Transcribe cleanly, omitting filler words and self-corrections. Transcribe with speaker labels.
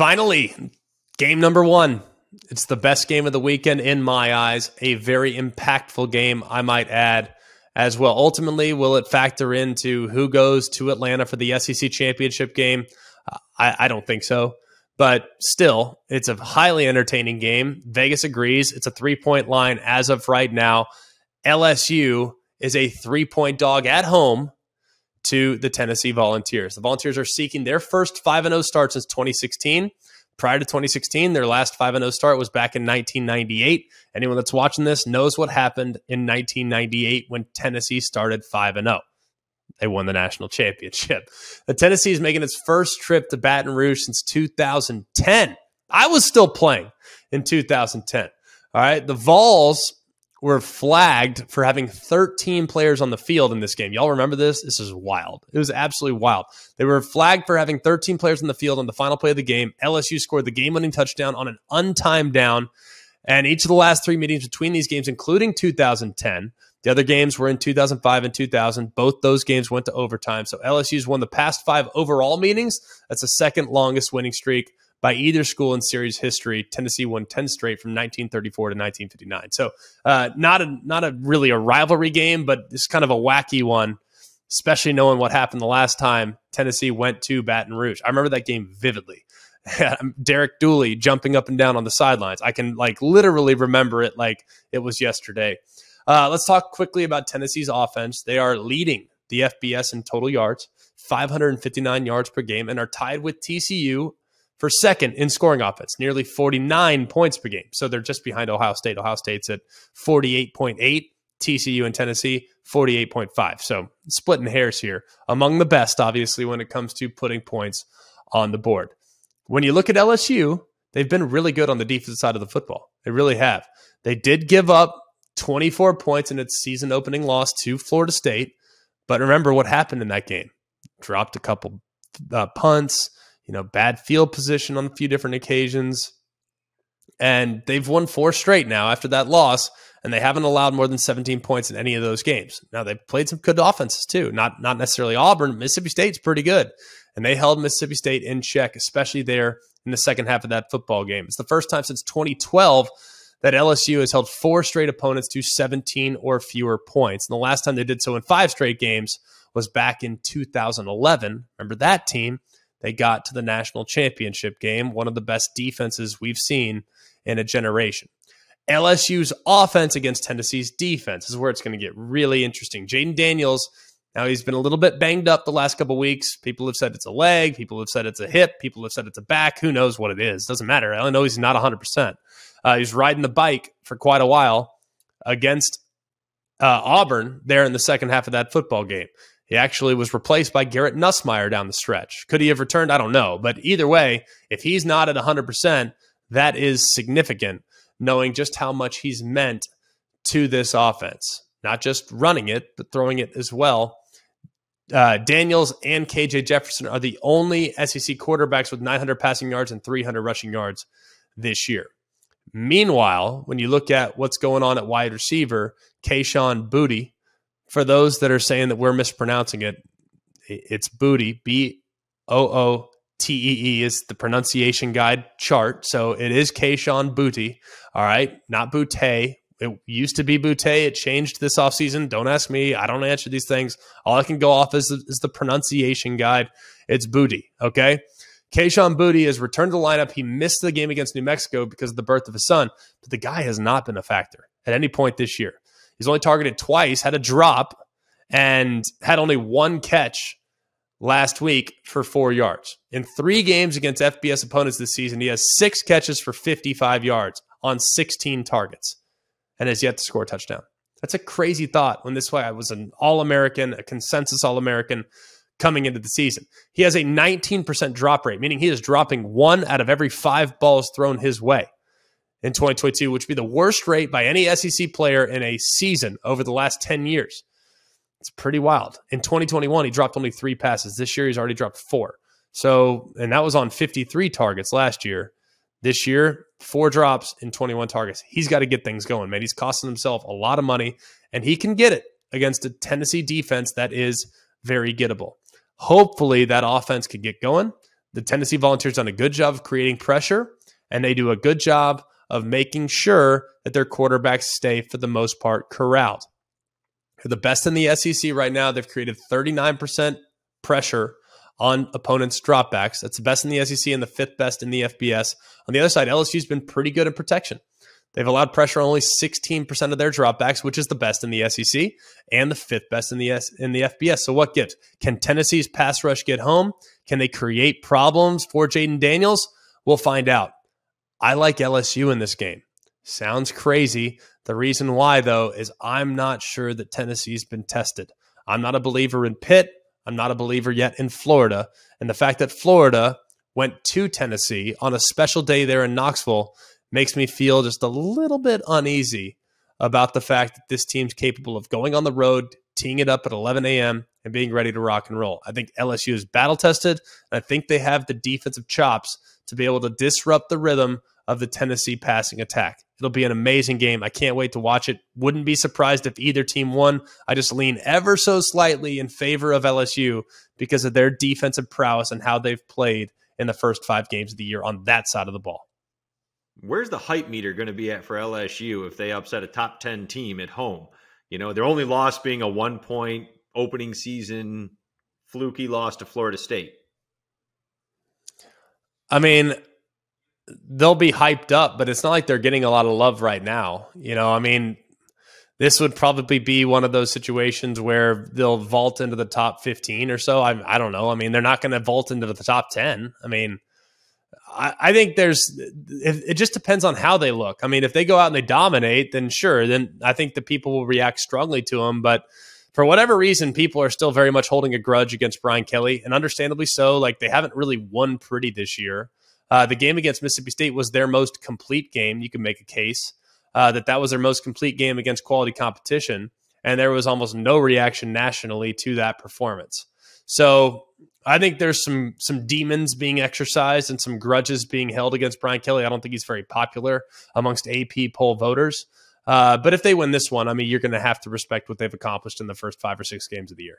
Speaker 1: Finally, game number one. It's the best game of the weekend in my eyes. A very impactful game, I might add, as well. Ultimately, will it factor into who goes to Atlanta for the SEC championship game? I don't think so. But still, it's a highly entertaining game. Vegas agrees. It's a 3-point line as of right now. LSU is a 3-point dog at home to the Tennessee Volunteers. The Volunteers are seeking their first 5-0 start since 2016. Prior to 2016, their last 5-0 start was back in 1998. Anyone that's watching this knows what happened in 1998 when Tennessee started 5-0. They won the national championship. The Tennessee is making its first trip to Baton Rouge since 2010. I was still playing in 2010. All right, the Vols were flagged for having 13 players on the field in this game. Y'all remember this? This is wild. It was absolutely wild. They were flagged for having 13 players on the field on the final play of the game. LSU scored the game-winning touchdown on an untimed down. And each of the last three meetings between these games, including 2010, the other games were in 2005 and 2000. Both those games went to overtime. So LSU's won the past 5 overall meetings. That's the second longest winning streak by either school in series history. Tennessee won 10 straight from 1934 to 1959. So not really a rivalry game, but it's kind of a wacky one, especially knowing what happened the last time Tennessee went to Baton Rouge. I remember that game vividly. Derek Dooley jumping up and down on the sidelines. I can literally remember it like it was yesterday. Let's talk quickly about Tennessee's offense. They are leading the FBS in total yards, 559 yards per game, and are tied with TCU for second in scoring offense, nearly 49 points per game. So they're just behind Ohio State. Ohio State's at 48.8, TCU and Tennessee, 48.5. So splitting hairs here. Among the best, obviously, when it comes to putting points on the board. When you look at LSU, they've been really good on the defensive side of the football. They really have. They did give up 24 points in its season opening loss to Florida State. But remember what happened in that game. Dropped a couple punts, bad field position on a few different occasions. And they've won 4 straight now after that loss, and they haven't allowed more than 17 points in any of those games. Now, they've played some good offenses too. Not necessarily Auburn. Mississippi State's pretty good. And they held Mississippi State in check, especially there in the second half of that football game. It's the first time since 2012 that LSU has held 4 straight opponents to 17 or fewer points. And the last time they did so in 5 straight games was back in 2011. Remember that team? They got to the national championship game, one of the best defenses we've seen in a generation. LSU's offense against Tennessee's defense is where it's going to get really interesting. Jaden Daniels, now he's been a little bit banged up the last couple of weeks. People have said it's a leg. People have said it's a hip. People have said it's a back. Who knows what it is? Doesn't matter. I know he's not 100%. He's riding the bike for quite a while against Auburn there in the second half of that football game. He actually was replaced by Garrett Nussmeier down the stretch. Could he have returned? I don't know. But either way, if he's not at 100%, that is significant, knowing just how much he's meant to this offense. Not just running it, but throwing it as well. Daniels and KJ Jefferson are the only SEC quarterbacks with 900 passing yards and 300 rushing yards this year. Meanwhile, when you look at what's going on at wide receiver, Kayshon Boutte, for those that are saying that we're mispronouncing it, it's Booty, Bootee is the pronunciation guide chart. So it is Kayshon Boutte. All right, not Boutte. It used to be Boutte. It changed this offseason. Don't ask me. I don't answer these things. All I can go off is the pronunciation guide. It's Boutte, okay? Kayshon Boutte has returned to the lineup. He missed the game against New Mexico because of the birth of his son, but the guy has not been a factor at any point this year. He's only targeted twice, had a drop, and had only 1 catch last week for 4 yards. In 3 games against FBS opponents this season, he has 6 catches for 55 yards on 16 targets and has yet to score a touchdown. That's a crazy thought when this guy was an All-American, a consensus All-American coming into the season. He has a 19% drop rate, meaning he is dropping 1 out of every 5 balls thrown his way in 2022, which would be the worst rate by any SEC player in a season over the last 10 years. It's pretty wild. In 2021, he dropped only 3 passes. This year, he's already dropped 4. So, and that was on 53 targets last year. This year, 4 drops in 21 targets. He's got to get things going, man. He's costing himself a lot of money, and he can get it against a Tennessee defense that is very gettable. Hopefully, that offense could get going. The Tennessee Volunteers done a good job of creating pressure, and they do a good job of making sure that their quarterbacks stay, for the most part, corralled. They're the best in the SEC right now. They've created 39% pressure on opponents' dropbacks. That's the best in the SEC and the 5th best in the FBS. On the other side, LSU's been pretty good in protection. They've allowed pressure on only 16% of their dropbacks, which is the best in the SEC and the 5th best in the FBS. So what gives? Can Tennessee's pass rush get home? Can they create problems for Jaden Daniels? We'll find out. I like LSU in this game. Sounds crazy. The reason why, though, is I'm not sure that Tennessee's been tested. I'm not a believer in Pitt. I'm not a believer yet in Florida. And the fact that Florida went to Tennessee on a special day there in Knoxville makes me feel just a little bit uneasy about the fact that this team's capable of going on the road, teeing it up at 11 a.m., and being ready to rock and roll. I think LSU is battle-tested, and I think they have the defensive chops to be able to disrupt the rhythm of the Tennessee passing attack. It'll be an amazing game. I can't wait to watch it. Wouldn't be surprised if either team won. I just lean ever so slightly in favor of LSU because of their defensive prowess and how they've played in the first 5 games of the year on that side of the ball.
Speaker 2: Where's the hype meter going to be at for LSU if they upset a top 10 team at home? You know, their only loss being a 1-point opening season fluky loss to Florida State.
Speaker 1: I mean, they'll be hyped up, but it's not like they're getting a lot of love right now. You know, I mean, this would probably be one of those situations where they'll vault into the top 15 or so. I don't know. I mean, they're not going to vault into the top 10. I mean, I think it just depends on how they look. I mean, if they go out and they dominate, then sure, then I think the people will react strongly to them. But for whatever reason, people are still very much holding a grudge against Brian Kelly, and understandably so. Like, they haven't really won pretty this year. The game against Mississippi State was their most complete game. You can make a case that was their most complete game against quality competition, and there was almost no reaction nationally to that performance. So I think there's some demons being exercised and some grudges being held against Brian Kelly. I don't think he's very popular amongst AP poll voters. But if they win this one, I mean, you're going to have to respect what they've accomplished in the first 5 or 6 games of the year.